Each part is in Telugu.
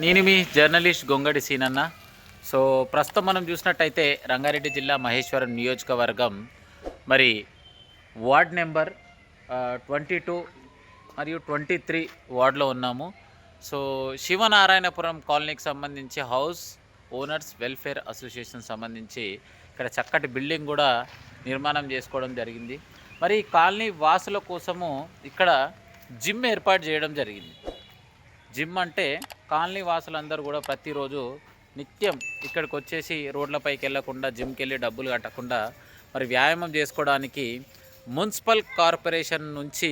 నేను మీ జర్నలిస్ట్ గొంగడి సీనన్న. సో ప్రస్తుతం మనం చూసినట్టయితే రంగారెడ్డి జిల్లా మహేశ్వరం నియోజకవర్గం మరి వార్డ్ నెంబర్ 22 మరియు 23 వార్డులో ఉన్నాము. సో శివనారాయణపురం కాలనీకి సంబంధించి హౌస్ ఓనర్స్ వెల్ఫేర్ అసోసియేషన్ సంబంధించి ఇక్కడ చక్కటి బిల్డింగ్ కూడా నిర్మాణం చేసుకోవడం జరిగింది. మరి ఈ కాలనీ వాసుల కోసము ఇక్కడ జిమ్ ఏర్పాటు చేయడం జరిగింది. జిమ్ అంటే కాలనీ వాసులందరూ కూడా ప్రతిరోజు నిత్యం ఇక్కడికి వచ్చేసి రోడ్లపైకి వెళ్ళకుండా జిమ్కి వెళ్ళి డబ్బులు కట్టకుండా మరి వ్యాయామం చేసుకోవడానికి మున్సిపల్ కార్పొరేషన్ నుంచి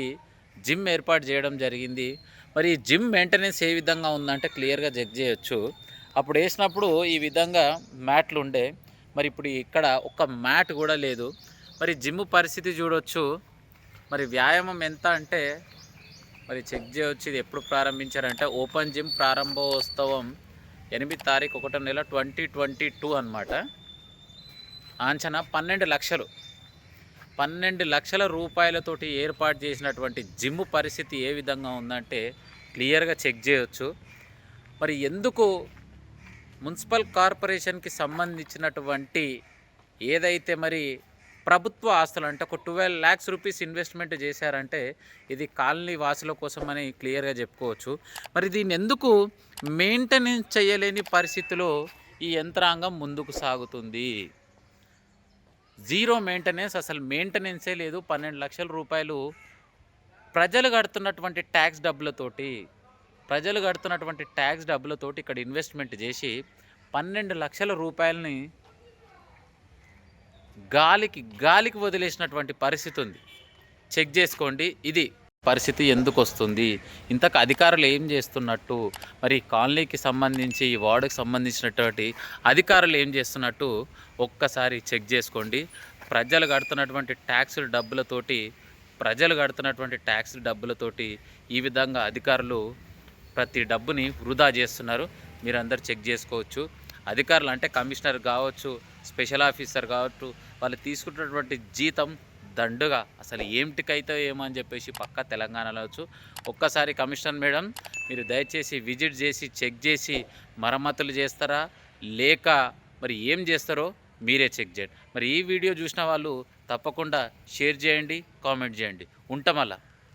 జిమ్ ఏర్పాటు చేయడం జరిగింది. మరి జిమ్ మెయింటెనెన్స్ ఏ విధంగా ఉందంటే క్లియర్గా చెక్ చేయొచ్చు. అప్పుడు వేసినప్పుడు ఈ విధంగా మ్యాట్లు ఉండే, మరి ఇప్పుడు ఇక్కడ ఒక్క మ్యాట్ కూడా లేదు. మరి జిమ్ పరిస్థితి చూడొచ్చు. మరి వ్యాయామం ఎంత అంటే మరి చెక్ చేయవచ్చు. ఇది ఎప్పుడు ప్రారంభించారంటే ఓపెన్ జిమ్ ప్రారంభోత్సవం 8 తారీఖు 1వ నెల 2022 అనమాట. అంచనా 12 లక్షలు 12 లక్షల రూపాయలతోటి ఏర్పాటు చేసినటువంటి జిమ్ పరిస్థితి ఏ విధంగా ఉందంటే క్లియర్గా చెక్ చేయవచ్చు. మరి ఎందుకు మున్సిపల్ కార్పొరేషన్కి సంబంధించినటువంటి ఏదైతే మరి ప్రభుత్వ ఆస్తులు అంటే ఒక 12 lakhs రూపీస్ ఇన్వెస్ట్మెంట్ చేశారంటే ఇది కాలనీ వాసుల కోసం అని క్లియర్గా చెప్పుకోవచ్చు. మరి దీన్ని ఎందుకు మెయింటెనెన్స్ చేయలేని పరిస్థితిలో ఈ యంత్రాంగం ముందుకు సాగుతుంది? జీరో మెయింటెనెన్స్, అసలు మెయింటెనెన్సే లేదు. 12 లక్షల రూపాయలు ప్రజలు కడుతున్నటువంటి ట్యాక్స్ డబ్బులతోటి ఇక్కడ ఇన్వెస్ట్మెంట్ చేసి 12 లక్షల రూపాయలని గాలికి వదిలేసినటువంటి పరిస్థితి ఉంది. చెక్ చేసుకోండి. ఇది పరిస్థితి ఎందుకు వస్తుంది? ఇంతకు అధికారులు ఏం చేస్తున్నట్టు, మరి కాలనీకి సంబంధించి ఈ వార్డుకి సంబంధించినటువంటి అధికారులు ఏం చేస్తున్నట్టు ఒక్కసారి చెక్ చేసుకోండి. ప్రజలు కడుతున్నటువంటి ట్యాక్స్ డబ్బులతోటి ఈ విధంగా అధికారులు ప్రతి డబ్బుని వృధా చేస్తున్నారు. మీరందరూ చెక్ చేసుకోవచ్చు. అధికారులు అంటే కమిషనర్ కావచ్చు, స్పెషల్ ఆఫీసర్ కావచ్చు, వాళ్ళు తీసుకుంటున్నటువంటి జీతం దండుగా అసలు ఏమిటికైతే ఏమో అని చెప్పేసి పక్కా తెలంగాణలో వచ్చు. ఒక్కసారి కమిషనర్ మేడం మీరు దయచేసి విజిట్ చేసి చెక్ చేసి మరమ్మతులు చేస్తారా లేక మరి ఏం చేస్తారో మీరే చెక్ చేయండి. మరి ఈ వీడియో చూసిన వాళ్ళు తప్పకుండా షేర్ చేయండి, కామెంట్ చేయండి. ఉంటామల్లా.